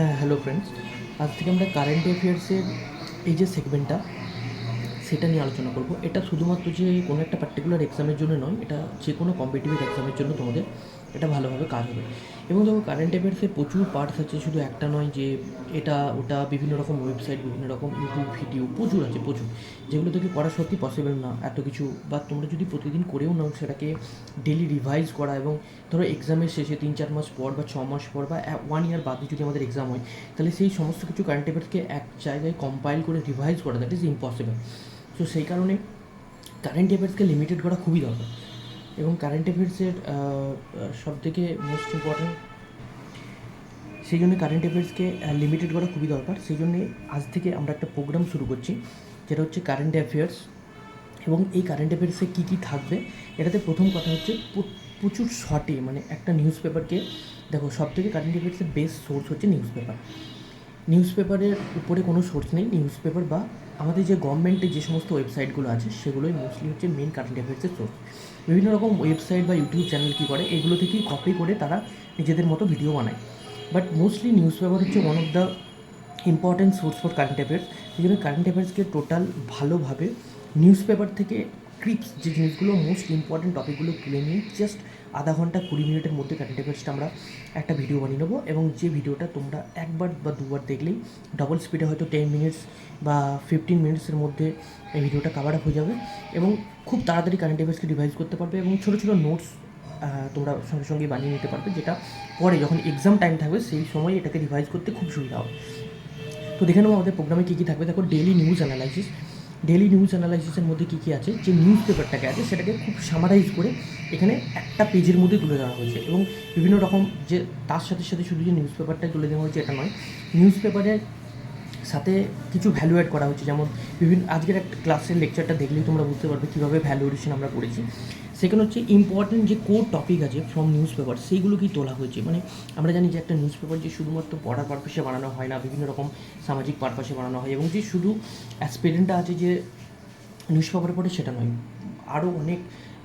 হ্যাঁ, hello friends. আজ থেকে আমরা কারেন্ট অ্যাফেয়ার্সের এই যে সেগমেন্টটা, সেটা নিয়ে আলোচনা করব। এটা শুধুমাত্র যে কোনো একটা পার্টিকুলার এক্সামের জন্য নয়, এটা যে কোনো কম্পিটিটিভ এক্সামের জন্য তোমাদের এটা ভালোভাবে কাজ হবে। এবং দেখো, কারেন্ট অ্যাফেয়ার্সে প্রচুর পার্টস আছে, শুধু একটা নয় যে এটা ওটা, বিভিন্ন রকম ওয়েবসাইট, বিভিন্ন রকম ইউটিউব ভিডিও প্রচুর আছে, প্রচুর, যেগুলো থেকে করা সত্যি পসিবল না এত কিছু। বা তোমরা যদি প্রতিদিন করেও নাও, সেটাকে ডেলি রিভাইজ করা, এবং ধরো এক্সামের শেষে 3-4 মাস পর বা 6 মাস পর বা 1 ইয়ার বাদে যদি আমাদের এক্সাম হয়, তাহলে সেই সমস্ত কিছু কারেন্ট অ্যাফেয়ার্সকে এক জায়গায় কম্পাইল করে রিভাইজ করা, দ্যাট ইজ ইম্পসিবল। সো সেই কারণে কারেন্ট অ্যাফেয়ার্সকে লিমিটেড করা খুবই দরকার। এবং কারেন্ট অ্যাফেয়ার্সের সবথেকে মোস্ট ইম্পর্ট্যান্ট, সেই জন্য কারেন্ট অ্যাফেয়ার্সকে লিমিটেড করা খুবই দরকার। সেই জন্যে আজ থেকে আমরা একটা প্রোগ্রাম শুরু করছি, যেটা হচ্ছে কারেন্ট অ্যাফেয়ার্স। এবং এই কারেন্ট অ্যাফেয়ার্সে কী কী থাকবে, এটাতে প্রথম কথা হচ্ছে প্রচুর শর্টে, মানে একটা নিউজ পেপারকে, দেখো, সব থেকে কারেন্ট অ্যাফেয়ার্সের বেস্ট সোর্স হচ্ছে নিউজ পেপার। নিউজ পেপারের উপরে কোনো সোর্স নেই। নিউজ পেপার বা আমাদের যে গভর্নমেন্টের যে সমস্ত ওয়েবসাইটগুলো আছে, সেগুলোই মোস্টলি হচ্ছে মেন কারেন্ট অ্যাফেয়ার্সের সোর্স। বিভিন্ন রকম ওয়েবসাইট বা ইউটিউব চ্যানেল কী করে, এগুলো থেকেই কপি করে তারা নিজেদের মতো ভিডিও বানায়। বাট মোস্টলি নিউজ পেপার হচ্ছে one of the important source for current affairs. এই জন্য কারেন্ট অ্যাফেয়ার্সকে টোটাল ভালোভাবে নিউজ পেপার থেকে ক্লিপস, যে জিনিসগুলো মোস্ট ইম্পর্টেন্ট টপিকগুলো তুলে নিয়ে জাস্ট আধা ঘন্টা 20 মিনিটের মধ্যে কারেন্ট অ্যাফেয়ার্সটা আমরা একটা ভিডিও বানিয়ে নেবো। এবং যে ভিডিওটা তোমরা একবার বা দুবার দেখলেই ডবল স্পিডে হয়তো 10 মিনিটস বা 15 মিনিটসের মধ্যে এই ভিডিওটা কভার আপ হয়ে যাবে, এবং খুব তাড়াতাড়ি কারেন্ট অ্যাফেয়ার্সকে রিভাইজ করতে পারবে, এবং ছোটো ছোটো নোটস তোমরা সঙ্গে সঙ্গে বানিয়ে নিতে পারবে, যেটা পরে যখন এক্সাম টাইম থাকবে সেই সময় এটাকে রিভাইজ করতে খুব সুবিধা হবে। তো দেখে নেবো আমাদের প্রোগ্রামে কী কী থাকবে। দেখো, daily news analysis. Daily news অ্যানালাইসিসের মধ্যে কী কী আছে, যে নিউজ পেপারটাকে আছে সেটাকে খুব সামারাইজ করে এখানে একটা পেজের মধ্যে তুলে দেওয়া হয়েছে। এবং বিভিন্ন রকম, যে তার সাথে সাথে শুধু যে নিউজ পেপারটাই তুলে দেওয়া হয়েছে এটা নয়, নিউজ পেপারের সাথে কিছু ভ্যালু অ্যাড করা হচ্ছে। যেমন বিভিন্ন আজকের একটা ক্লাসের লেকচারটা দেখলেই তোমরা বুঝতে পারবে কীভাবে ভ্যালু এডিশন আমরা করেছি। সেকেন্ড হচ্ছে ইম্পর্টেন্ট যে কোর টপিক আছে ফ্রম নিউজ পেপার, সেইগুলো কি তোলা হয়েছে। মানে আমরা জানি যে একটা নিউজ পেপার যে শুধুমাত্র পড়ার পারপাসে বানানো হয় না, বিভিন্ন রকম সামাজিক পারপাসে বানানো হয়। এবং যে শুধু অ্যাসপিরেন্টটা আছে যে নিউজ পেপার পড়ে, সেটা নয়। আরও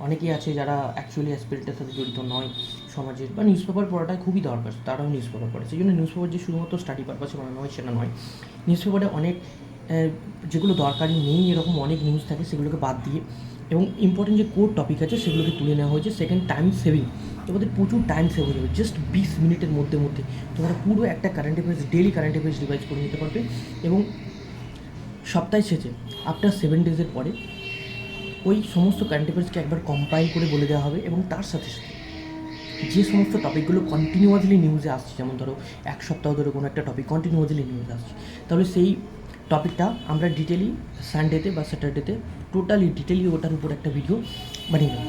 অনেকেই আছে যারা অ্যাকচুয়ালি অ্যাসপিরেন্টের সাথে জড়িত নয় সমাজের, বা নিউজ পেপার পড়াটা খুবই দরকার, তারাও নিউজ পেপার পড়ে। সেই জন্য নিউজ পেপার যে শুধুমাত্র স্টাডি পারপাসে বানানো হয় সেটা নয়। নিউজ পেপারে অনেক যেগুলো দরকারি নেই এরকম অনেক নিউজ থাকে, সেগুলোকে বাদ দিয়ে এবং ইম্পর্টেন্ট যে কোর টপিক আছে সেগুলোকে তুলে নেওয়া হয়েছে। Second, time saving. তোমাদের প্রচুর টাইম সেভ হয়ে যাবে, জাস্ট 20 মিনিটের মধ্যে তোমরা পুরো একটা current affairs, daily current affairs revise করে নিতে পারবে। এবং সপ্তাহে শেষে আফটার 7 ডেজের পরে ওই সমস্ত কারেন্ট অ্যাফেয়ার্সকে একবার কম্পাইল করে বলে দেওয়া হবে। এবং তার সাথে সাথে যে সমস্ত টপিকগুলো কন্টিনিউয়াসলি নিউজে আসছে, যেমন ধরো এক সপ্তাহ ধরে কোনো একটা টপিক কন্টিনিউয়াসলি নিউজে আসছে, তাহলে সেই টপিকটা আমরা ডিটেলি সানডেতে বা স্যাটারডেতে টোটালি ডিটেলি ওটার উপর একটা ভিডিও বানিয়ে দেবো।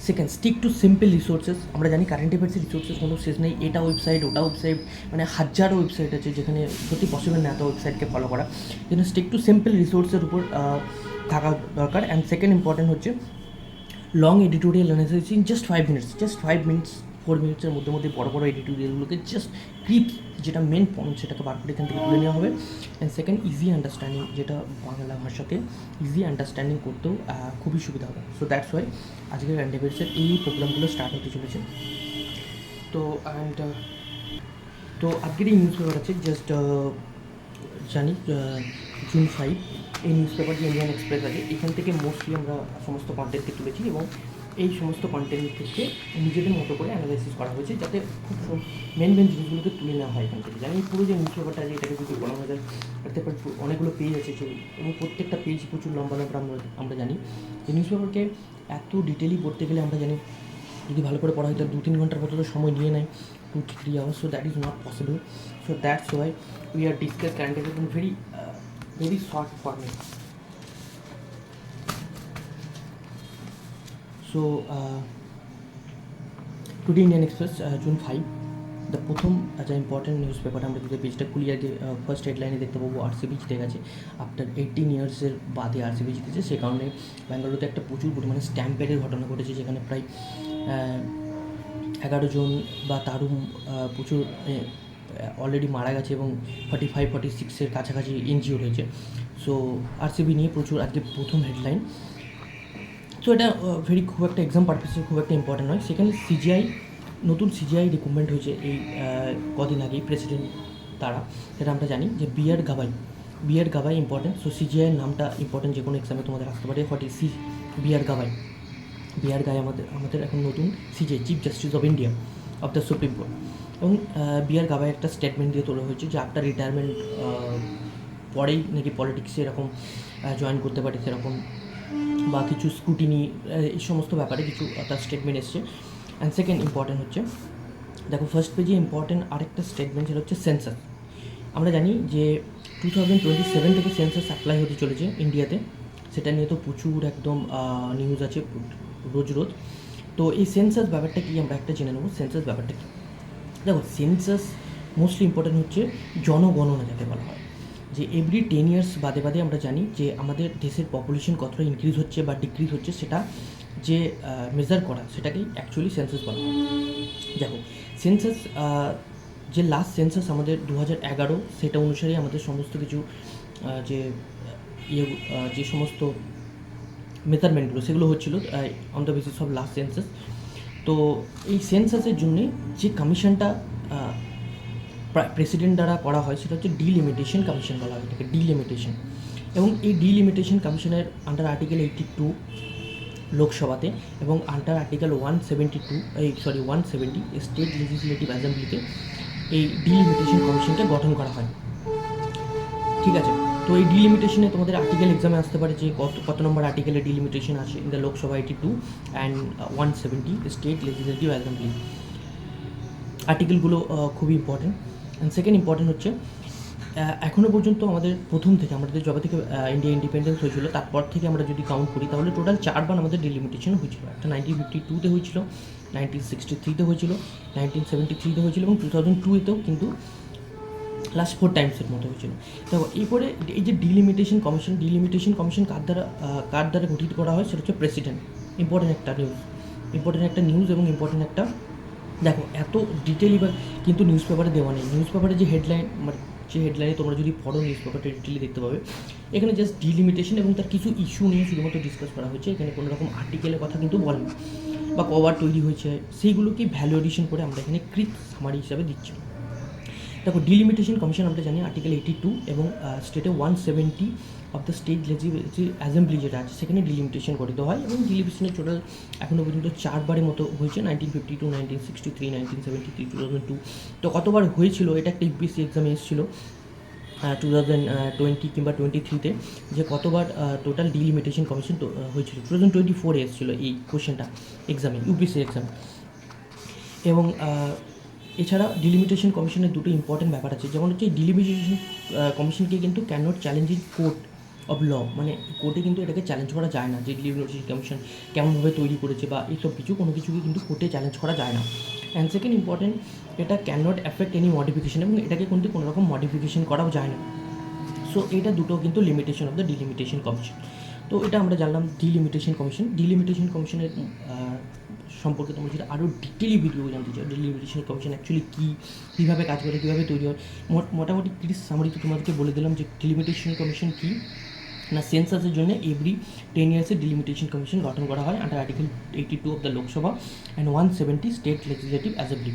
Second, stick to simple resources. আমরা জানি কারেন্ট অ্যাফেয়ার্সের রিসোর্সেস কোনো শেষ নেই, এটা ওয়েবসাইট ওটা ওয়েবসাইট, মানে হাজারো ওয়েবসাইট আছে, যেখানে সত্যি পসিবল না এত ওয়েবসাইটকে ফলো করা। যেন স্টিক টু সিম্পল রিসোর্সের উপর থাকা দরকার। অ্যান্ড সেকেন্ড ইম্পর্টেন্ট হচ্ছে long editorial analysis in just 5 minutes, just 5 minutes 4 মিনিটসের মধ্যে বড় বড় এডিটোরিয়ালগুলোকে জাস্ট ক্লিপস, যেটা মেন পয়েন্ট সেটাকে বার করে এখান থেকে তুলে নেওয়া হবে। অ্যান্ড সেকেন্ড, ইজি আন্ডারস্ট্যান্ডিং, যেটা বাংলা ভাষাকে ইজি আন্ডারস্ট্যান্ডিং করতেও খুবই সুবিধা হবে। সো দ্যাটস ওয়াই আজকের কারেন্ট অ্যাফেয়ার্সের এই প্রোগ্রামগুলো স্টার্ট হতে চলেছে। তো আজকের এই নিউজ পেপার আছে, জাস্ট জানি June 5 এই নিউজ পেপার যে ইন্ডিয়ান এক্সপ্রেস আছে, এখান থেকে মোস্টলি আমরা সমস্ত কন্টেন্টকে তুলেছি, এবং এই সমস্ত কন্টেন্ট থেকে নিজেদের মতো করে অ্যানালাইসিস করা হয়েছে, যাতে খুব মেন জিনিসগুলোকে তুলে নেওয়া হয় এখান থেকে। জানি পুরো যে নিউজ পেপারটা আছে, এটাকে যদি বলা যায়, এতে অনেকগুলো পেজ আছে, এবং প্রত্যেকটা পেজ প্রচুর লম্বা লম্বা। আমরা জানি যে নিউজ পেপারকে এত ডিটেলি পড়তে গেলে, আমরা জানি যদি ভালো করে পড়া হয় তাহলে 2-3 ঘন্টার মতো তো সময় নিয়ে নেয়, 2-3 hours. So that is not possible. So that's why we are discuss current affairs in very short format. So today Indian Express June 5 the প্রথম যা ইম্পর্টেন্ট নিউজ পেপার, আমরা যদি পেজটা খুলি, আগে ফার্স্ট হেডলাইনে দেখতে পাবো আরসিবি জিতে গেছে। আফটার 18 ইয়ার্সের বাদে আরসিবি জিতেছে। সে কারণে ব্যাঙ্গালোরতে একটা প্রচুর পরিমাণে স্ট্যাম্পেডের ঘটনা ঘটেছে, যেখানে প্রায় 11 জন বা তারও প্রচুর অলরেডি মারা গেছে, এবং 45-46-এর কাছাকাছি ইনজিওর হয়েছে। সো আরসিবি নিয়ে প্রচুর আজকে প্রথম হেডলাইন। সো এটা খুব একটা এক্সাম পারপাসে খুব একটা ইম্পর্টেন্ট নয়। সেকেন্ড, নতুন সিজিআই রিক্রুটমেন্ট হয়েছে এই কদিন আগেই, প্রেসিডেন্ট তারা, সেটা আমরা জানি যে B R Gavai important. So সিজিআইয়ের নামটা ইম্পর্টেন্ট, যে কোনো এক্সামে তোমাদের আসতে পারে। What is B R Gavai? B R Gavai আমাদের এখন নতুন CJI, chief justice of India of the Supreme Court. এবং বি আর গাভাই একটা স্টেটমেন্ট দিয়ে তোলা হয়েছে যে আফটার রিটায়ারমেন্ট পরেই নাকি পলিটিক্সে এরকম জয়েন করতে পারে, সেরকম বা কিছু স্ক্রুটিনি, এই সমস্ত ব্যাপারে কিছু তার স্টেটমেন্ট এসছে। অ্যান্ড সেকেন্ড ইম্পর্টেন্ট হচ্ছে, দেখো ফার্স্ট পেজে ইম্পর্টেন্ট আরেকটা স্টেটমেন্ট, সেটা হচ্ছে সেন্সাস। আমরা জানি যে 2027 থেকে সেন্সাস অ্যাপ্লাই হতে চলেছে ইন্ডিয়াতে। সেটা নিয়ে তো প্রচুর একদম নিউজ আছে রোজ। তো এই সেন্সাস ব্যাপারটা কি আমরা একটা জেনে নেবো। সেন্সাস ব্যাপারটা কী? দেখো, সেন্সাস মোস্টলি ইম্পর্টেন্ট হচ্ছে জনগণনা যাকে বলা হয়, যে এভরি 10 ইয়ার্স বাদে বাদে আমরা জানি যে আমাদের দেশের পপুলেশন কতটা ইনক্রিজ হচ্ছে বা ডিক্রিজ হচ্ছে, সেটা যে মেজার করা, সেটাকেই অ্যাকচুয়ালি সেন্সাস বলা হয়। দেখো, সেন্সাস যে লাস্ট সেন্সাস আমাদের 2011, সেটা অনুসারে আমাদের সমস্ত কিছু যে যে সমস্ত মেজারমেন্টগুলো সেগুলো হচ্ছিলো on the basis of last census. তো এই সেন্সাসের জন্যে যে কমিশনটা প্রেসিডেন্ট দ্বারা করা হয়, সেটা হচ্ছে ডিলিমিটেশন কমিশন বলা হয় এটাকে, ডিলিমিটেশন। এবং এই ডিলিমিটেশন কমিশনের আন্ডার আর্টিকেল 82 লোকসভাতে এবং আন্ডার আর্টিকেল 170 স্টেট লেজিসলেটিভ অ্যাসেম্বলিতে এই ডিলিমিটেশন কমিশনকে গঠন করা হয়। ঠিক আছে, তো এই ডিলিমিটেশনে তোমাদের আর্টিকেল এক্সামে আসতে পারে যে কত নম্বর আর্টিকেলে ডিলিমিটেশন আছে in the Lok Sabha 82 and 170 state legislative assembly. আর্টিকেলগুলো খুবই ইম্পর্টেন্ট। অ্যান্ড সেকেন্ড ইম্পর্টেন্ট হচ্ছে, এখনও পর্যন্ত আমাদের প্রথম থেকে, আমাদের যবে থেকে ইন্ডিয়া ইন্ডিপেন্ডেন্স হয়েছিল তারপর থেকে আমরা যদি কাউন্ট করি, তাহলে টোটাল 4 বার আমাদের ডিলিমিটেশন হয়েছিল। একটা 1952-তে হয়েছিল, 1963-তে হয়েছিল, 1973-তে হয়েছিল এবং 2002-তেও কিন্তু লাস্ট 4 টাইমসের মতো হয়েছিল। দেখো, এরপরে এই যে ডিলিমিটেশন কমিশন কার দ্বারা গঠিত করা হয়, সেটা হচ্ছে প্রেসিডেন্ট। ইম্পর্টেন্ট একটা নিউজ এবং ইম্পর্টেন্ট একটা, দেখো এত ডিটেল এবার কিন্তু নিউজ পেপারে দেওয়া নেই। নিউজ পেপারে যে হেডলাইন, মানে যে হেডলাইনে তোমরা যদি পড়ো নিউজ পেপারটা ডিটেলে দেখতে পাবে, এখানে জাস্ট ডিলিমিটেশন এবং তার কিছু ইস্যু নিয়ে শুধুমাত্র ডিসকাস করা হয়েছে। এখানে কোনো রকম আর্টিকেলের কথা কিন্তু বলেনি, বা কভার তৈরি হয়েছে সেইগুলোকে ভ্যালু এডিশন করে আমরা এখানে ক্রিক সামারি হিসাবে দিচ্ছি। দেখো, ডিলিমিটেশন কমিশন আমরা জানি আর্টিকেল 82 এবং স্টেটে 170 of the state legislative assembly যেটা আছে, সেখানে ডিলিমিটেশন গঠিত হয়। এবং ডিলিমিটেশনের টোটাল এখনও পর্যন্ত 4 বারের মতো হয়েছে, 1952, 1963, 1973, 2002। তো কতবার হয়েছিল, এটা একটা ইউপিএসসি এক্সামে এসেছিলো 2020 কিংবা 23-তে, যে কতবার টোটাল ডিলিমিটেশন কমিশন হয়েছিল। 2024-এ এসেছিলো এই কোশ্চেনটা এক্সামে, ইউপিএসসি এক্সামে। এবং এছাড়া ডিলিমিটেশন কমিশনের দুটো ইম্পর্টেন্ট ব্যাপার আছে, যেমন হচ্ছে ডিলিমিটেশন কমিশনকে কিন্তু can not challenge in court of law, মানে কোর্টে কিন্তু এটাকে চ্যালেঞ্জ করা যায় না যে ডিলিমিটেশন কমিশন কেমনভাবে তৈরি করেছে বা এইসব কোনো কিছুকে কিন্তু কোর্টে চ্যালেঞ্জ করা যায় না। অ্যান্ড সেকেন্ড ইম্পর্টেন্ট, এটা can not affect any modification, এবং এটাকে কিন্তু কোনো রকম মডিফিকেশন করাও যায় না। সো এটা দুটো কিন্তু limitation of the delimitation commission. তো এটা আমরা জানলাম ডিলিমিটেশন কমিশনের সম্পর্কে তোমরা যদি আরও ডিটেলি ভিডিও জানতে চাও, ডিলিমিটেশন কমিশন অ্যাকচুয়ালি কী, কীভাবে কাজ করে, কীভাবে তৈরি হয়, মোটামুটি ক্রিস সামারিতে তোমাদেরকে বলে দিলাম যে ডিলিমিটেশন কমিশন কী না। সেন্সাসের জন্য এভরি 10 ইয়ার্সে ডিলিমিটেশন কমিশন গঠন করা হয় under article 82 of the Lok Sabha and 170 state legislative assembly.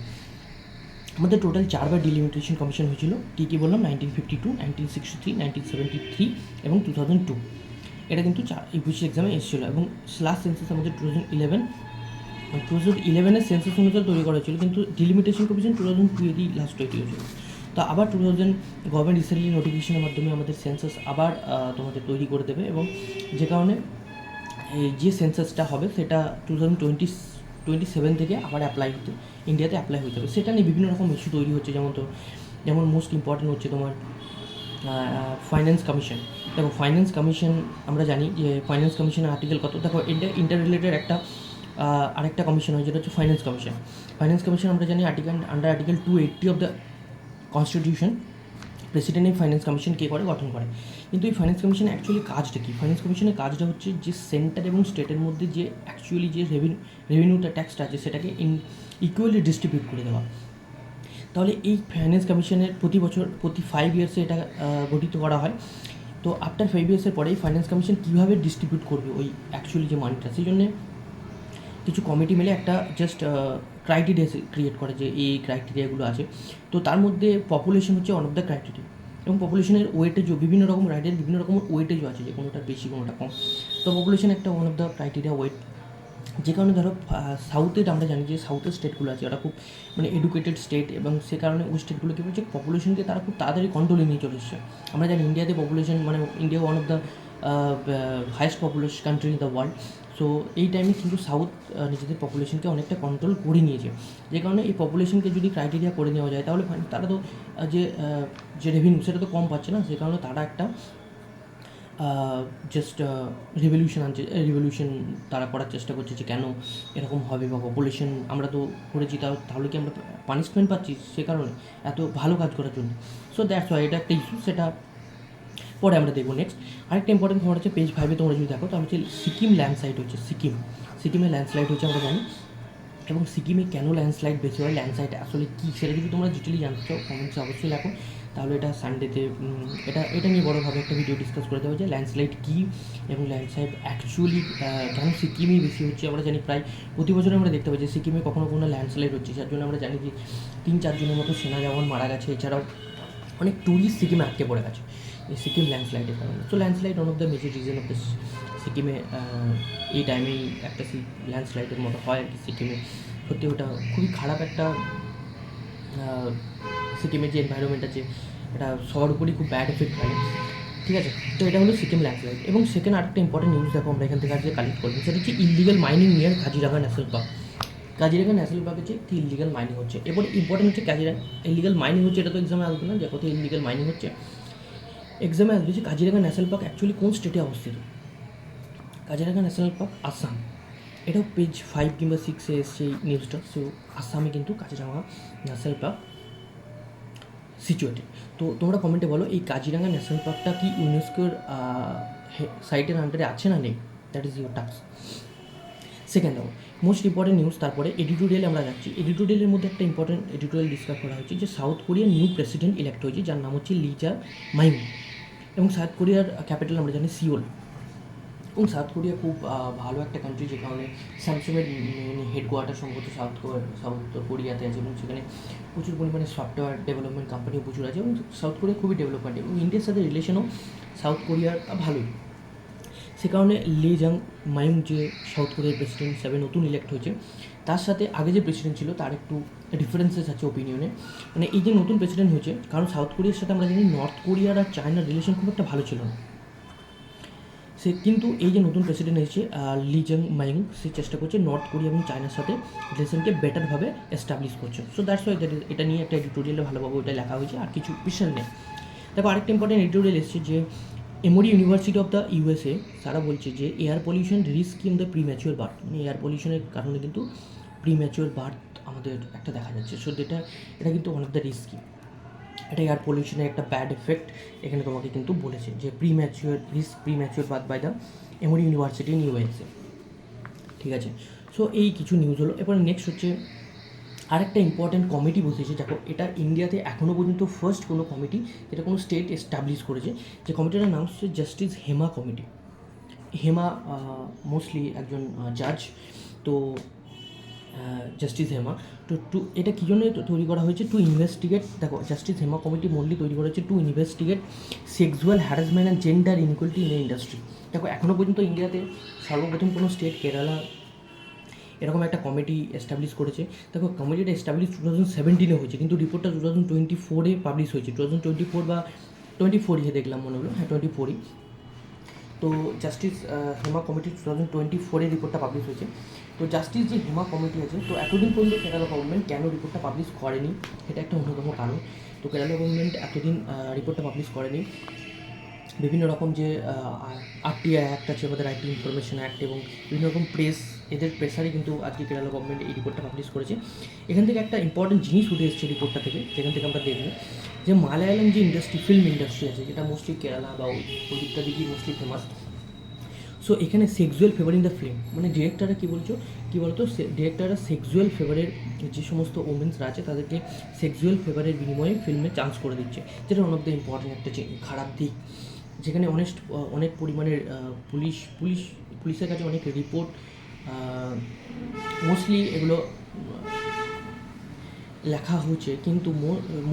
আমাদের টোটাল 4 বার ডিলিমিটেশন কমিশন হয়েছিল। কী কী বললাম? 1952, 1963, 1973 এবং 2002। এটা কিন্তু ইউপিএসসি এক্সামে এসেছিলো। এবং লাস্ট সেন্সাস আমাদের 2011-এর সেন্সাস অনুযায়ী তৈরি করা হয়েছিল, কিন্তু ডিলিমিটেশন কমিশন 2002-এরই লাস্ট তৈরি হয়েছিল। তো আবার গভর্নমেন্ট রিসেন্টলি নোটিফিকেশনের মাধ্যমে আমাদের সেন্সাস আবার তোমাদের তৈরি করে দেবে, এবং যে কারণে যে সেন্সাসটা হবে সেটা 2027 থেকে আবার ইন্ডিয়াতে অ্যাপ্লাই হতে হবে। সেটা নিয়ে বিভিন্ন রকম ইস্যু তৈরি হচ্ছে, যেমন মোস্ট ইম্পর্টেন্ট হচ্ছে তোমার ফাইন্যান্স কমিশন। দেখো, ফাইন্যান্স কমিশন আমরা জানি যে ফাইন্যান্স কমিশনের আর্টিকেল কত, দেখো এটা ইন্টার রিলেটেড একটা আরেকটা কমিশন হয় যেটা হচ্ছে ফাইন্যান্স কমিশন। আমরা জানি under article 280 of the constitution president এই ফাইন্যান্স কমিশন কে করে, গঠন করে। কিন্তু এই ফাইন্যান্স কমিশনের অ্যাকচুয়ালি কাজটা কী? ফাইন্যান্স কমিশনের কাজটা হচ্ছে যে সেন্টার এবং স্টেটের মধ্যে যে অ্যাকচুয়ালি যে রেভিনিউটা ট্যাক্সটা আছে সেটাকে ইকুয়ালি ডিস্ট্রিবিউট করে দেওয়া। তাহলে এই ফাইন্যান্স কমিশনের প্রতি 5 ইয়ার্সে এটা গঠিত করা হয়। তো আফটার 5 ইয়ার্সের পরে এই ফাইন্যান্স কমিশন কীভাবে ডিস্ট্রিবিউট করবে ওই অ্যাকচুয়ালি যে মানিটা, সেই জন্যে কিছু কমিটি মিলে একটা জাস্ট ক্রাইটেরিয়া ক্রিয়েট করে যে এই ক্রাইটেরিয়াগুলো আছে। তো তার মধ্যে পপুলেশন হচ্ছে ওয়ান অফ দ্য ক্রাইটেরিয়া, এবং পপুলেশনের ওয়েটেজও বিভিন্ন রকম রাইডের বিভিন্ন রকম ওয়েটেজও আছে, যে কোনোটা বেশি কোনোটা কম। তো পপুলেশন একটা one of the criteria weight, যে কারণে ধরো সাউথের আমরা জানি যে সাউথের স্টেটগুলো আছে ওরা খুব মানে এডুকেটেড স্টেট, এবং সে কারণে ওই স্টেটগুলো কী বলছে পপুলেশনকে তারা খুব তাড়াতাড়ি কন্ট্রোলে নিয়ে চলে এসছে। আমরা জানি ইন্ডিয়াতে পপুলেশন মানে India one of the highest population country in the world. So এই টাইমে কিন্তু সাউথ নিজেদের পপুলেশনকে অনেকটা কন্ট্রোল করে নিয়েছে, যে কারণে এই পপুলেশনকে যদি ক্রাইটেরিয়া করে নেওয়া যায় তাহলে তারা তো যে রেভিনিউ সেটা তো কম পাচ্ছে না, সে কারণে তারা একটা জাস্ট রিভলিউশন তারা করার চেষ্টা করছে যে কেন এরকম হবে, বা পপুলেশন আমরা তো করেছি তাহলে কি আমরা পানিশমেন্ট পাচ্ছি সে কারণে এত ভালো কাজ করার জন্য। সো দ্যাটস ওয়াই এটা একটা ইস্যু, সেটা পরে আমরা দেখবো। নেক্সট আরেকটা ইম্পর্টেন্ট খবর হচ্ছে পেজ 5 তোমরা যদি দেখো তাহলে হচ্ছে সিকিম ল্যান্ডস্লাইড হচ্ছে, সিকিমে ল্যান্ডস্লাইড হচ্ছে আমরা জানি। এবং সিকিমে কেন ল্যান্ডস্লাইড বেশি হয়, ল্যান্ডস্লাইড আসলে কী সেটা যদি তোমরা ডিটেলি জানতে চাও কমেন্টসে অবশ্যই লেখো, তাহলে এটা সানডেতে এটা নিয়ে বড়োভাবে একটা ভিডিও ডিসকাস করে দেওয়া যে ল্যান্ডস্লাইড কী এবং ল্যান্ডস্লাইড অ্যাকচুয়ালি কেন সিকিমেই বেশি হচ্ছে। আমরা জানি প্রায় প্রতি বছরে আমরা দেখতে পাই যে সিকিমে কখনো কোনো ল্যান্ডস্লাইড হচ্ছে, যার জন্য আমরা জানি যে 3-4 জনের মতো সেনা জওয়ান মারা গেছে, এছাড়াও অনেক ট্যুরিস্ট সিকিমে আটকে পড়ে গেছে এই সিকিম ল্যান্ডস্লাইডের কারণে। So landslide one of the major reason of this সিকিমে এই টাইমেই একটা ল্যান্ডস্লাইডের মতো হয় আর কি সিকিমে। সত্যি ওটা খুবই খারাপ একটা সিকিমের যে এনভায়রনমেন্ট আছে এটা সবার উপরই খুব ব্যাড এফেক্ট ফেলে। ঠিক আছে, তো এটা হলো সিকিম ল্যান্ডস্লাইড। এবং সেকেন্ড আরেকটা ইম্পর্টেন্ট নিউজ দেখো আমরা এখান থেকে আজকে কালেক্ট করবো, সেটা হচ্ছে illegal mining near Kaziranga national park. Kaziranga national park হচ্ছে একটি ইলিগাল মাইনিং হচ্ছে। এবার ইম্পর্টেন্ট হচ্ছে কাজিরাঙ্গা ইলিগাল মাইনিং হচ্ছে, এটা তো এক্সামে আসবে না যে কোথায় ইলিগাল মাইনিং হচ্ছে, এক্সামে আসবে যে কাজিরাঙ্গা ন্যাশনাল পার্ক অ্যাকচুয়ালি কোন স্টেটে অবস্থিত। কাজিরাঙ্গা ন্যাশনাল পার্ক আসাম, এটাও পেজ 5 কিংবা 6-এ এসছে এই নিউজটা। সো আসামে কিন্তু কাজিরাঙ্গা ন্যাশনাল পার্ক সিচুয়েটেড। তো তোমরা কমেন্টে বলো এই কাজিরাঙ্গা ন্যাশনাল পার্কটা কি ইউনেস্কোর সাইটের আন্ডারে আছে না নেই, that is your task. Second দেখো মোস্ট ইম্পর্টেন্ট নিউজ, তারপরে এডিটোরিয়ালে আমরা যাচ্ছি। এডিটোরিয়ালের মধ্যে একটা ইম্পর্টেন্ট এডিটোরিয়াল ডিসকাস করা হয়েছে যে সাউথ কোরিয়ার নিউ প্রেসিডেন্ট ইলেক্ট হয়েছে, যার নাম হচ্ছে লি জাং-মাইং। এবং সাউথ কোরিয়ার ক্যাপিটাল আমরা জানি সিওল। এবং সাউথ কোরিয়া খুব ভালো একটা কান্ট্রি, যে কারণে স্যামসাংয়ের হেডকোয়ার্টার সম্ভবত সাউথ কোরিয়াতে আছে, এবং সেখানে প্রচুর পরিমাণে সফটওয়্যার ডেভেলপমেন্ট কোম্পানিও প্রচুর আছে, এবং সাউথ কোরিয়া খুবই ডেভেলপমেন্ট, এবং ইন্ডিয়ার সাথে রিলেশনও সাউথ কোরিয়ার ভালোই। সে কারণে লি জাং-মাইং যে সাউথ কোরিয়ার প্রেসিডেন্ট হিসাবে নতুন ইলেক্ট হয়েছে, তার সাথে আগে যে প্রেসিডেন্ট ছিল তার একটু ডিফারেন্সেস আছে ওপিনিয়নে। মানে এই যে নতুন প্রেসিডেন্ট হয়েছে, কারণ সাউথ কোরিয়ার সাথে আমরা জানি নর্থ কোরিয়ার আর চায়নার রিলেশন খুব একটা ভালো ছিল না। সে কিন্তু এই যে নতুন প্রেসিডেন্ট এসেছে লি জাং-মাইং, সে চেষ্টা করছে নর্থ কোরিয়া এবং চায়নার সাথে রিলেশনকে বেটারভাবে এস্টাবলিশ করছে। সো দ্যাটস ওয়াই এটা নিয়ে একটা এডিটোরিয়ালে ভালোভাবে ওইটা লেখা হয়েছে, আর কিছু বিশাল নেই। দেখো আরেকটা ইম্পর্টেন্ট এডিটোরিয়াল এসেছে যে Emory university of the USA, তারা বলছে যে air pollution risk in the premature birth, মানে এয়ার পলিউশনের কারণে কিন্তু প্রিম্যাচুয়ার বার্থ আমাদের একটা দেখা যাচ্ছে। সো এটা কিন্তু ওয়ান অফ দ্য রিস্কি, এটা এয়ার পলিউশনের একটা ব্যাড এফেক্ট এখানে তোমাকে কিন্তু বলেছে যে premature birth by the Emory university in USA. ঠিক আছে, সো এই কিছু নিউজ হলো। এরপরে নেক্সট হচ্ছে আরেকটা ইম্পর্ট্যান্ট কমিটি বসেছে। দেখো এটা ইন্ডিয়াতে এখনও পর্যন্ত ফার্স্ট কোনো কমিটি যেটা কোনো স্টেট এস্টাবলিশ করেছে, যে কমিটিটার নাম হচ্ছে justice Hema committee. Hema mostly একজন জাজ, তো জাস্টিস হেমা টু এটা কী জন্য তৈরি করা হয়েছে, টু ইনভেস্টিগেট। দেখো জাস্টিস হেমা কমিটি মোস্টলি তৈরি করা হয়েছে to investigate sexual harassment and gender inequality in industry. দেখো এখনও পর্যন্ত ইন্ডিয়াতে সর্বপ্রথম কোনো স্টেট কেরালা এরকম একটা কমিটি এস্টাবলিশ করেছে। দেখো কমিটিটা এস্টাবলিশ 2017-এ হয়েছে, কিন্তু রিপোর্টটা 2024-এ পাবলিশ হয়েছে। 2024 বা 24-এ দেখলাম মনে হলো, হ্যাঁ 24-ই। তো জাস্টিস হেমা কমিটি 2024-এ রিপোর্টটা পাবলিশ হয়েছে। তো জাস্টিস যে হেমা কমিটি আছে, তো এতদিন পর্যন্ত কেরালা গভর্নমেন্ট কেন রিপোর্টটা পাবলিশ করেনি, এটা একটা অন্যতম কারণ। তো কেরালা গভর্নমেন্ট এতদিন রিপোর্টটা পাবলিশ করেনি, বিভিন্ন রকম যে আরটিআই অ্যাক্ট আছে, আমাদের রাইট টু ইনফরমেশন অ্যাক্ট, এবং বিভিন্ন রকম এদের প্রেসারে কিন্তু আজকে কেরালা গভর্নমেন্ট এই রিপোর্টটা পাবলিশ করেছে। এখান থেকে একটা ইম্পর্টেন্ট জিনিস উঠে এসেছে রিপোর্টটা থেকে, যেখান থেকে আমরা দেখব যে মালায়ালাম যে ফিল্ম ইন্ডাস্ট্রি আছে, যেটা মোস্টলি কেরালা বা ওই দিকটা দিকেই মোস্টলি ফেমাস। সো এখানে সেক্সুয়াল ফেভারিং দ্য ফিল্ম, মানে ডিরেক্টররা কী বলতো ডিরেক্টররা সেক্সুয়াল ফেভারের যে সমস্ত ওমেন্সরা আছে তাদেরকে সেক্সুয়াল ফেভারের বিনিময়ে ফিল্মে চান্স করে দিচ্ছে, যেটা ওয়ান অফ দ্য ইম্পর্টেন্ট একটা খারাপ দিক। যেখানে অনেক পরিমাণের পুলিশের কাছে অনেক রিপোর্ট, মোস্টলি এগুলো লেখা হয়েছে, কিন্তু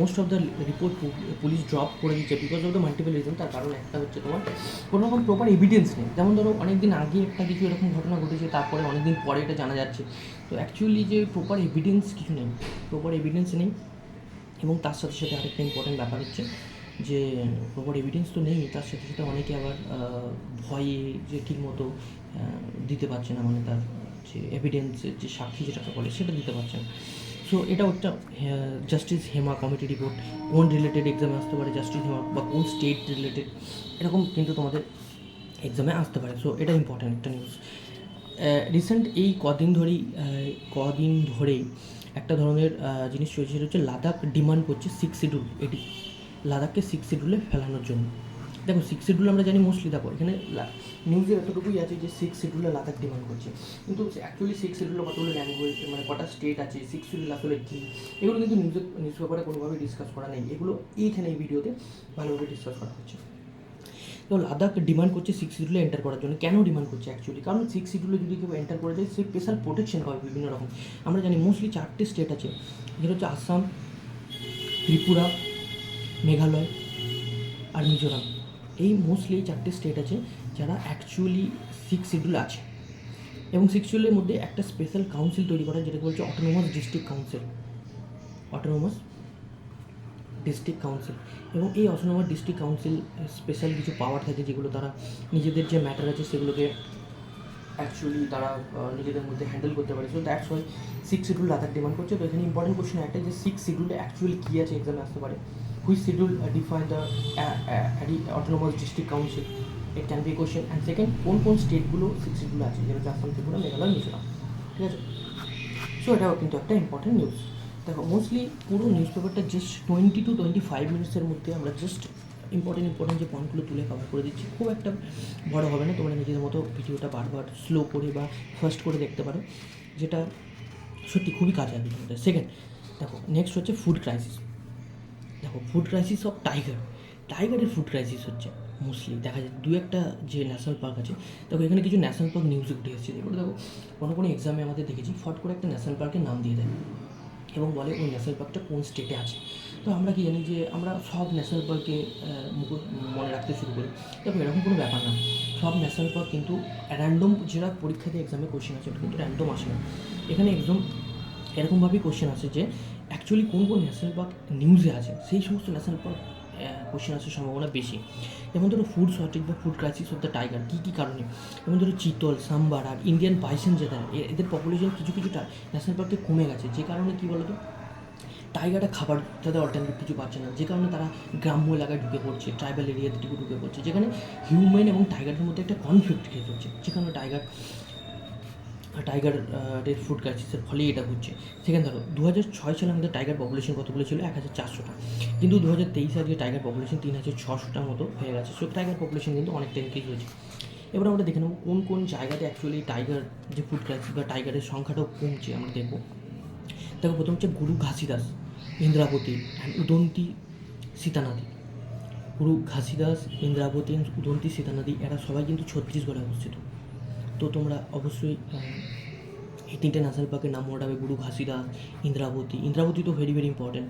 most of the report police drop করে দিচ্ছে because of the multiple reason. তার কারণ একটা হচ্ছে তোমার কোনো রকম প্রপার এভিডেন্স নেই। যেমন ধরো অনেক দিন আগে একটা কিছু এরকম ঘটনা ঘটেছে, তারপরে অনেক দিন পরে এটা জানা যাচ্ছে। তো অ্যাকচুয়ালি যে প্রপার এভিডেন্স কিছু নেই, প্রপার এভিডেন্স নেই। এবং তার সাথে সাথে আরেকটা ইম্পর্টেন্ট ব্যাপার হচ্ছে যে প্রপার এভিডেন্স তো নেই, তার সাথে সাথে অনেকে আবার ভয়ে যে ঠিকমতো দিতে পারছে না, মানে তার যে এভিডেন্সের যে সাক্ষী যেটাকে বলে সেটা দিতে পারছে না। সো এটাও একটা জাস্টিস হেমা কমিটি রিপোর্ট, কোন রিলেটেড এক্সামে আসতে পারে জাস্টিস হেমা, বা কোন স্টেট রিলেটেড, এরকম কিন্তু তোমাদের এক্সামে আসতে পারে। সো এটা ইম্পর্ট্যান্ট একটা নিউজ। রিসেন্ট এই কদিন ধরেই একটা ধরনের জিনিস চলছে, সেটা হচ্ছে লাদাখ ডিমান্ড করছে 6 শিডিউল, এটি লাদাখকে 6 শিডিউলে ফেলানোর জন্য। দেখো 6 শিডিউল আমরা জানি মোস্টলি, দেখো এখানে নিউজে এতটুকুই আছে যে 6 শিডিউলে লাদাখ ডিমান্ড করছে, কিন্তু অ্যাকচুয়ালি 6 শিডিউলে কতগুলো ল্যাঙ্গুয়েজ, মানে কটা স্টেট আছে, 6 শিডিউল আসলে কী, এগুলো কিন্তু নিউজ পেপারে কোনোভাবেই ডিসকাস করা নেই। এগুলো এইখানে এই ভিডিওতে ভালোভাবে ডিসকাস করা হচ্ছে। তো লাদাখ ডিমান্ড করছে 6 শিডিউলে এন্টার করার জন্য। কেন ডিমান্ড করছে অ্যাকচুয়ালি? কারণ 6 শিডিউলে যদি কেউ এন্টার করে যায়, সে স্পেশাল প্রোটেকশন পাবে বিভিন্ন রকম। আমরা জানি মোস্টলি 4টে স্টেট আছে, যেটা হচ্ছে আসাম, ত্রিপুরা, মেঘালয় আর মিজোরাম। এই মোস্টলি 4টে স্টেট আছে যারা অ্যাকচুয়ালি 6 শিডিউল আছে। এবং 6 শিডিউলের মধ্যে একটা স্পেশাল কাউন্সিল তৈরি করা, যেটাকে বলছে autonomous district council, autonomous district council. এবং এই অটোনোমাস ডিস্ট্রিক্ট কাউন্সিল স্পেশাল কিছু পাওয়ার থাকে, যেগুলো তারা নিজেদের যে ম্যাটার আছে সেগুলোকে অ্যাকচুয়ালি তারা নিজেদের মধ্যে হ্যান্ডেল করতে পারে। So that's why 6 schedule Ladakh demand করছে। তো এখানে ইম্পর্টেন্ট কোশ্চেন একটা, যে 6 শিডিউলে অ্যাকচুয়ালি কী আছে এক্সামে আসতে পারে। Which schedule define the autonomous district council, it can be question. And second, কোন কোন স্টেটগুলো 6 শিডিউলে আছে, যেটা হচ্ছে আসাম, ত্রিপুরা, মেঘালয়, মিজোরাম। ঠিক আছে? সো এটাও কিন্তু একটা ইম্পর্টেন্ট নিউজ। দেখো মোস্টলি পুরো নিউজ পেপারটা জাস্ট 20 to 25 মিনিটসের মধ্যে আমরা জাস্ট ইম্পর্টেন্ট যে পয়েন্টগুলো তুলে কভার করে দিচ্ছি। খুব একটা বড় হবে না, তোমরা নিজেদের মতো ভিডিওটা বারবার স্লো করে বা ফার্স্ট করে দেখতে পারো, যেটা সত্যি খুবই কাজে আসবে তোমাদের। সেকেন্ড, দেখো নেক্সট হচ্ছে ফুড ক্রাইসিস। দেখো ফুড ক্রাইসিস অফ টাইগারের ফুড ক্রাইসিস হচ্ছে মোস্টলি দেখা যায় দু একটা যে ন্যাশনাল পার্ক আছে। দেখো এখানে কিছু ন্যাশনাল পার্ক নিউজে উঠে এসেছে, যেগুলো দেখো কোনো এক্সামে আমাদের দেখেছি ফট করে একটা ন্যাশনাল পার্কের নাম দিয়ে দেয় এবং বলে ওই ন্যাশনাল পার্কটা কোন স্টেটে আছে। তো আমরা কি জানি যে আমরা সব ন্যাশনাল পার্কে মনে রাখতে শুরু করি। দেখো এরকম কোনো ব্যাপার না, সব ন্যাশনাল পার্ক কিন্তু র্যান্ডম, যেটা পরীক্ষাতে এক্সামে কোশ্চেন আছে ওটা কিন্তু র্যান্ডম আসে না। এখানে একদম এরকমভাবেই কোশ্চেন আসে যে অ্যাকচুয়ালি কোন কোন ন্যাশনাল পার্ক নিউজে আছে, সেই সমস্ত ন্যাশনাল পার্ক কোশ্চেন আসার সম্ভাবনা বেশি। যেমন ধরো ফুড শর্টেজ বা food crisis of the tiger কী কী কারণে, যেমন ধরো চিতল, সাম্বার আর ইন্ডিয়ান বাইসন, যেটা এদের পপুলেশন কিছু ন্যাশনাল পার্কে কমে গেছে। যে কারণে কী বলতো, টাইগারটা খাবার তাদের অল্টারনেটিভ কিছু পাচ্ছে না, যে কারণে তারা গ্রাম্য এলাকায় ঢুকে পড়ছে, ট্রাইবাল এরিয়াতে ঢুকে পড়ছে, যেখানে হিউম্যান এবং টাইগারের মধ্যে একটা কনফ্লিক্ট ক্রিয়েট হচ্ছে, যেখানে টাইগারের ফুড ক্রাইসিসের ফলেই এটা হচ্ছে। সেখানে ধরো 2006 সালে আমাদের টাইগার পপুলেশন কতগুলো ছিল, 1400টা, কিন্তু 2023 আজকে টাইগার পপুলেশন 3600টার মতো হয়ে গেছে। সো টাইগার পপুলেশন কিন্তু অনেকটা ইনক্রিজ হয়েছে। এবার আমরা দেখে নেবো কোন কোন জায়গাতে অ্যাকচুয়ালি টাইগার যে ফুড ক্রাইসিস বা টাইগারের সংখ্যাটাও কমছে আমরা দেখবো। দেখো প্রথম হচ্ছে গুরু ঘাসিদাস, ইন্দ্রাবতী অ্যান্ড উদন্তি সীতানদী। গুরু ঘাসিদাস, ইন্দ্রাবতী, উদন্তি সীতানদী, এরা সবাই কিন্তু ছত্তিশগড়ে অবস্থিত। তো তোমরা অবশ্যই এই 3টে ন্যাশনাল পার্কের নাম মনে রাখবে, গুরু ঘাসিদাস, ইন্দ্রাবতী তো ভেরি ইম্পর্টেন্ট,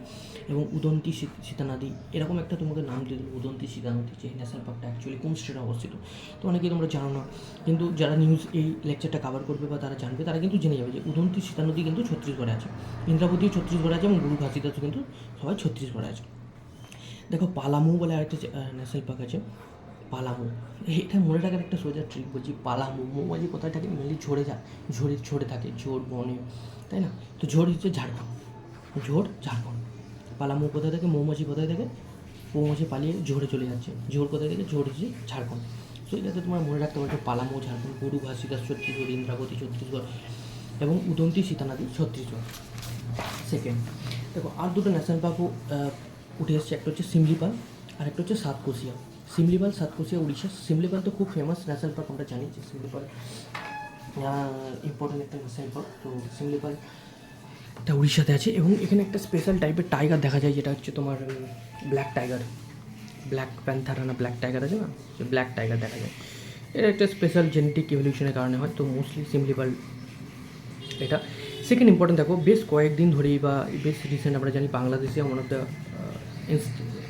এবং উদন্তি সীতানদী, এরকম একটা তোমাকে নাম দিয়ে দেবো, উদন্তি সীতানদী, যে ন্যাশনাল পার্কটা অ্যাকচুয়ালি কোন স্টেটে অবস্থিত। তো অনেকেই তোমরা জানো না, কিন্তু যারা নিউজ এই লেকচারটা কভার করবে বা তারা জানবে, তারা কিন্তু জেনে যাবে যে উদন্তি সীতানদী কিন্তু ছত্তিশগড়ে আছে, ইন্দ্রাবতীও ছত্তিশগড়ে আছে, এবং গুরু ঘাসিদাসও কিন্তু সবাই ছত্তিশগড়ে আছে। দেখো পালামু বলে আরেকটা ন্যাশনাল পার্ক আছে, পালামু। এটা মনে রাখার একটা সোজা ট্রিক বলছি, পালামু মৌমাছি কোথায় থাকে, মেনলি ঝড়ে থাকে, ঝোড় বনে, তাই না? তো ঝোড় হচ্ছে ঝাড়খণ্ড। পালামু কোথায় থাকে, মৌমাছি কোথায় থাকে, মৌমাছি পালিয়ে ঝোড়ে চলে যাচ্ছে, ঝোড় কোথায় থেকে, ঝোড় হচ্ছে ঝাড়খণ্ড। সো এটাতে তোমরা মনে রাখতে পারছো, পালামু ঝাড়খণ্ড, গুরু ঘাসিদাস ছত্তিশগড়, ইন্দ্রাবতী ছত্তিশগড়, এবং উদন্তি সীতানদী ছত্তিশগড়। সেকেন্ড, দেখো আর দুটো ন্যাশনাল পার্কও উঠে এসছে, একটা হচ্ছে সিমলিপাল আর একটা হচ্ছে সাতকোশিয়া। সাতকোশিয়া উড়িষ্যা। সিমলিপাল তো খুব ফেমাস ন্যাশনাল পার্ক, আমরা জানি যে সিমলিপাল ইম্পর্টেন্ট একটা ন্যাশনাল পার্ক। তো সিমলিপাল এটা উড়িষ্যাতে আছে, এবং এখানে একটা স্পেশাল টাইপের টাইগার দেখা যায়, যেটা হচ্ছে তোমার ব্ল্যাক টাইগার, ব্ল্যাক প্যান্থার না ব্ল্যাক টাইগার আছে না, যে ব্ল্যাক টাইগার দেখা যায়। এটা একটা স্পেশাল জেনেটিক ইভলিউশনের কারণে হয়। তো মোস্টলি সিমলিপাল এটা সেকেন্ড ইম্পর্টেন্ট দেখো, বেশ কয়েকদিন ধরেই বা বেশ রিসেন্ট আমরা জানি বাংলাদেশে এমন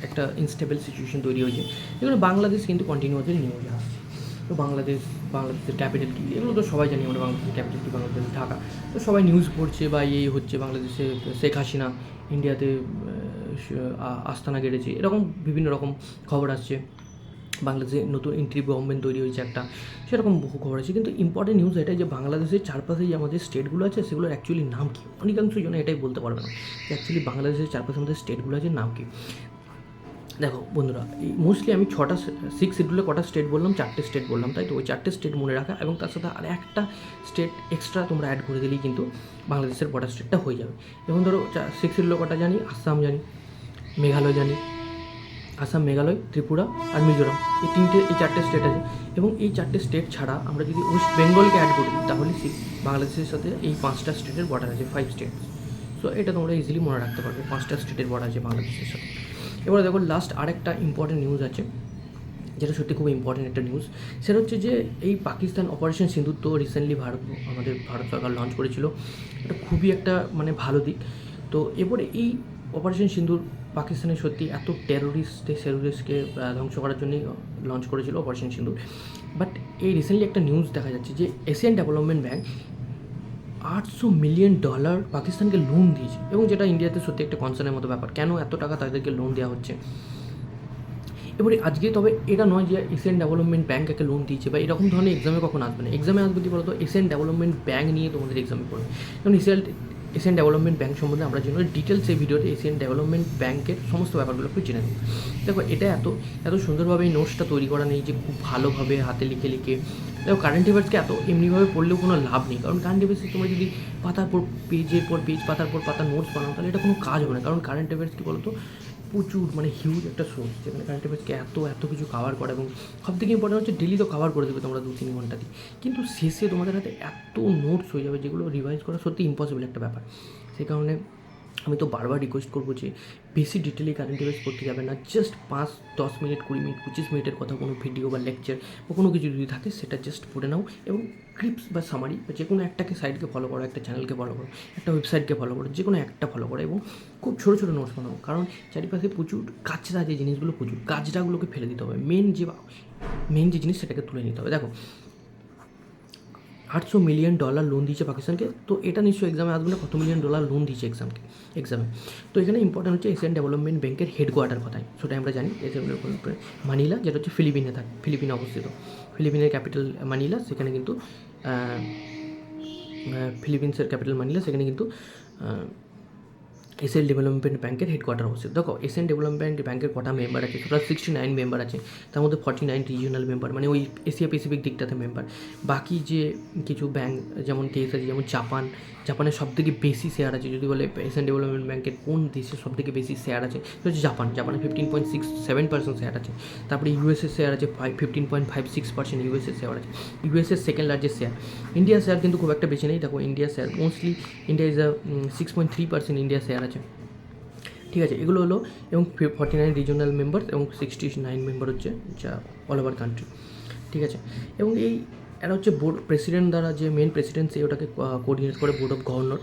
একটা ইনস্টেবল সিচুয়েশন তৈরি হয়েছে, যেখানে বাংলাদেশ কিন্তু কন্টিনিউয়াসলি নিউজে আসছে। তো বাংলাদেশের ক্যাপিটাল কী, এগুলো তো সবাই জানি, আমরা বাংলাদেশের ক্যাপিটাল কী, বাংলাদেশ ঢাকা। তো সবাই নিউজ পড়ছে বা এই হচ্ছে বাংলাদেশে শেখ হাসিনা ইন্ডিয়াতে আস্তানা গেড়েছে, এরকম বিভিন্ন রকম খবর আসছে। বাংলাদেশে নতুন এন্ট্রি গভর্নমেন্ট তৈরি হয়েছে একটা, সেরকম বহু খবর আছে। কিন্তু ইম্পর্টেন্ট নিউজ এটাই যে বাংলাদেশের চারপাশে যে আমাদের স্টেটগুলো আছে সেগুলোর অ্যাকচুয়ালি নাম কী, অনেকাংশ জন এটাই বলতে পারবে না যে অ্যাকচুয়ালি বাংলাদেশের চারপাশে আমাদের স্টেটগুলো আছে নাম কী। দেখো বন্ধুরা, এই মোস্টলি আমি 6 শিডিউলে কটা স্টেট বললাম, 4টে স্টেট বললাম, তাই তো ওই 4টে স্টেট মনে রাখা এবং তার সাথে আর একটা স্টেট এক্সট্রা তোমরা অ্যাড করে দিলেই কিন্তু বাংলাদেশের বর্ডার স্টেটটা হয়ে যাবে। এবং ধরো 6 শিডিউলে কটা জানি, আসাম জানি, মেঘালয় জানি, আসাম, মেঘালয়, ত্রিপুরা আর মিজোরাম, এই 4টে স্টেট আছে। এবং এই 4টে স্টেট ছাড়া আমরা যদি ওয়েস্ট বেঙ্গলকে অ্যাড করি তাহলে বাংলাদেশের সাথে এই 5টা স্টেটের বর্ডার আছে, 5 স্টেট। সো এটা তোমরা ইজিলি মনে রাখতে পারবে, 5টা স্টেটের বর্ডার আছে বাংলাদেশের সাথে। এবারে দেখো লাস্ট আরেকটা ইম্পর্টেন্ট নিউজ আছে, যেটা সত্যি খুব ইম্পর্টেন্ট একটা নিউজ। সেটা হচ্ছে যে এই পাকিস্তান অপারেশন সিঁদুর তো রিসেন্টলি আমাদের ভারত সরকার লঞ্চ করেছিল, এটা খুবই একটা মানে ভালো দিক। তো এরপরে এই অপারেশন সিঁদুর পাকিস্তানের সত্যি এত টেরোরিস্টকে ধ্বংস করার জন্যই লঞ্চ করেছিল অপারেশন সিঁদুর। বাট এই রিসেন্টলি একটা নিউজ দেখা যাচ্ছে যে এশিয়ান ডেভেলপমেন্ট ব্যাঙ্ক $800 মিলিয়ন পাকিস্তানকে লোন দিয়েছে, এবং যেটা ইন্ডিয়াতে সত্যি একটা কনসার্নের মতো ব্যাপার, কেন এত টাকা তাদেরকে লোন দেওয়া হচ্ছে। এবারে আজকে তবে এটা নয় যে এশিয়ান ডেভেলপমেন্ট ব্যাঙ্ক একে লোন দিয়েছে বা এরকম ধরনের এক্সামে কখন আসবে না, এক্সামে আসবে কি বলতো, এশিয়ান ডেভেলপমেন্ট ব্যাঙ্ক নিয়ে তোমাদের এক্সামে পড়বে। কারণ এশিয়ান ডেভেলপমেন্ট ব্যাঙ্ক সম্বন্ধে আমরা জন্য ডিটেলস এই ভিডিওতে এশিয়ান ডেভেলপমেন্ট ব্যাঙ্কের সমস্ত ব্যাপারগুলো একটু জেনে নেব। দেখো এটা এত সুন্দরভাবে এই নোটসটা তৈরি করা নেই যে খুব ভালোভাবে হাতে লিখে দেখো কারেন্ট অ্যাফেয়ার্সকে এত এমনিভাবে পড়লেও কোনো লাভ নেই, কারণ কারেন্ট অ্যাফেয়ার্সে তোমরা যদি পাতার পর পেজের পর পেজ, পাতার পর পাতা নোটস বানাও তাহলে এটা কোনো কাজ হবে না। কারণ কারেন্ট অ্যাফেয়ার্স কী বলতো, প্রচুর মানে হিউজ একটা সোর্স, যেখানে কারেন্ট অ্যাফেয়ার্সকে এত কিছু কভার করে, এবং সবথেকে ইম্পর্টেন্ট হচ্ছে ডেলি তো কভার করে দেবে তোমরা 2-3 ঘন্টা দিয়ে, কিন্তু শেষে তোমাদের হাতে এত নোটস হয়ে যাবে যেগুলো রিভাইজ করা সত্যি ইম্পসিবল একটা ব্যাপার। সেই কারণে আমি তো বারবার রিকোয়েস্ট করবো যে বেশি ডিটেলে কারেন্ট অ্যাফেয়ার্স পড়তে যাবে না, জাস্ট 5-10 মিনিট, 20 মিনিট, 25 মিনিটের কথা কোনো ভিডিও বা লেকচার বা কোনো কিছু যদি থাকে সেটা জাস্ট পড়ে নাও, এবং ক্লিপস বা সামারি বা যে কোনো একটাকে সাইডকে ফলো করো, একটা চ্যানেলকে ফলো করো, একটা ওয়েবসাইটকে ফলো করো, যে কোনো একটা ফলো করো, এবং খুব ছোটো ছোটো নোটস বানাও। কারণ চারিপাশে প্রচুর কাচরা, যে জিনিসগুলো প্রচুর কাচরাগুলোকে ফেলে দিতে হবে, মেন যে জিনিস সেটাকে তুলে নিতে হবে। দেখো $800 মিলিয়ন লোন দিয়েছে পাকিস্তানকে, তো এটা নিশ্চয়ই এক্সামে আসবে না, কত $1 মিলিয়ন লোন দিয়েছে এক্সামে। তো এখানে ইম্পর্টেন্ট হচ্ছে এশিয়ান ডেভেলপমেন্ট ব্যাঙ্কের হেডকোয়ার্টার কথায়, সেটা আমরা জানি এশিয়ান ডেভেলপমেন্ট মানিলা, যেটা হচ্ছে ফিলিপিনে অবস্থিত। ফিলিপিনের ক্যাপিটাল মানিলা, সেখানে কিন্তু ফিলিপিন্সের ক্যাপিটাল মানিলা, সেখানে কিন্তু এশিয়ান ডেভেলপমেন্ট ব্যাঙ্কের হেডকোয়ার্টার অবস্থিত। দেখো এশিয়ান ডেভেলপমেন্ট ব্যাঙ্কের কটা মেম্বার আছে, টোটাল 69 মেম্বার আছে, তার মধ্যে 49 রিজিওনাল মেম্বার, মানে ওই এশিয়া প্যাসিফিক দিকটাতে মেম্বার। বাকি যে কিছু ব্যাঙ্ক যেমন দেশ আছে, যেমন জাপানের সবথেকে বেশি শেয়ার আছে, যদি বলে এশিয়ান ডেভেলপমেন্ট ব্যাঙ্কের কোন দেশের সবথেকে বেশি শেয়ার আছে, সেটা হচ্ছে জাপানে 15.67% শেয়ার আছে। তারপরে ইউএসএর শেয়ার আছে 15.56% ইউএসএর শেয়ার আছে, ইউএসএর সেকেন্ড লার্জেস্ট শেয়ার। ইন্ডিয়ার শেয়ার কিন্তু খুব একটা বেশি নেই, দেখো ইন্ডিয়ার শেয়ার মোস্টলি, ইন্ডিয়া ইজ 6.3% ইন্ডিয়ার শেয়ার আছে, ঠিক আছে। এগুলো হলো, এবং 49 রিজিওনাল মেম্বার এবং 69 মেম্বার হচ্ছে যা অল ওভার কান্ট্রি, ঠিক আছে। এবং এরা হচ্ছে বোর্ড প্রেসিডেন্ট দ্বারা, যে মেন প্রেসিডেন্ট সে ওটাকে কোঅর্ডিনেট করে বোর্ড অফ গভর্নর,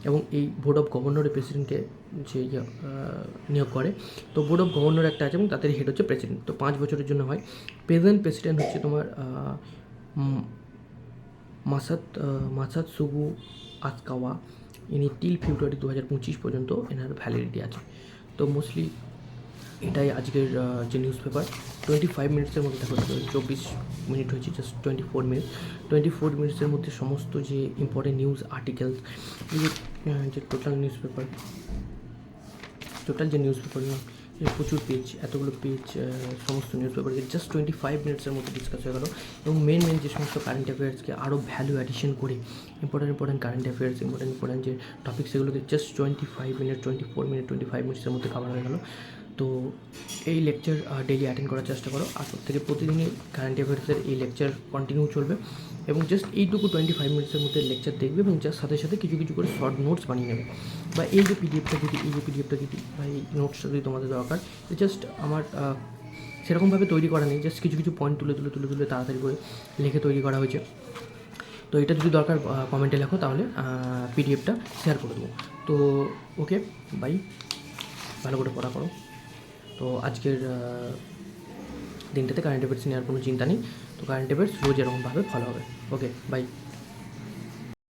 এবং এই বোর্ড অফ গভর্নরের প্রেসিডেন্টকে যে নিয়োগ করে। তো বোর্ড অফ গভর্নর একটা আছে এবং তাদের হেড হচ্ছে প্রেসিডেন্ট, তো 5 বছরের জন্য হয়। প্রেজেন্ট প্রেসিডেন্ট হচ্ছে তোমার মাসাতসুগু আসকাওয়া, ইনি টিল ফেব্রুয়ারি 2025 পর্যন্ত এনার ভ্যালিডিটি আছে। তো মোস্টলি এটাই আজকের যে নিউজ পেপার। 25 মিনিটসের মধ্যে দেখো, 24 মিনিট হয়েছে, জাস্ট 24 মিনিটসের মধ্যে সমস্ত যে ইম্পর্টেন্ট নিউজ আর্টিকেলস, যে টোটাল যে নিউজ পেপার প্রচুর পেজ, এতগুলো পেজ, সমস্ত নিউজ পেপারকে জাস্ট 25 মিনিটসের মধ্যে ডিসকাস হয়ে গেলো। এবং মেন যে সমস্ত কারেন্ট অ্যাফেয়ার্সকে আরও ভ্যালু অ্যাডিশন করে ইম্পর্টেন্ট কারেন্ট অ্যাফেয়ার্স, ইম্পর্টেন্ট যে টপিক, সেগুলোকে জাস্ট 25 মিনিটসের মধ্যে কভার হয়ে গেলো। তো এই লেকচার ডেলি অ্যাটেন্ড করার চেষ্টা করো, আর প্রত্যেকে প্রতিদিনই কারেন্ট অ্যাফেয়ার্সের এই লেকচার কন্টিনিউ চলবে, এবং জাস্ট এইটুকু 25 মিনিটসের মধ্যে লেকচার দেখবে, এবং জাস্ট সাথে কিছু করে শর্ট নোটস বানিয়ে নেবে, বা এই যে পিডিএফটা দিই বা এই নোটসটা যদি তোমাদের দরকার, জাস্ট আমার সেরকমভাবে তৈরি করা নেই, জাস্ট কিছু পয়েন্ট তুলে তাড়াতাড়ি করে লিখে তৈরি করা হয়েছে। তো এটা যদি দরকার কমেন্টে লেখো, তাহলে পিডিএফটা শেয়ার করে দেবো। তো ওকে, বাই, ভালো করে পড়া করো। তো আজকের দিনটাতে কারেন্ট অ্যাফেয়ার্স নেওয়ার কোনো চিন্তা নেই। তো কারেন্ট অ্যাফেয়ার্স রোজ এরকমভাবে ফলো হবে। ওকে, বাই।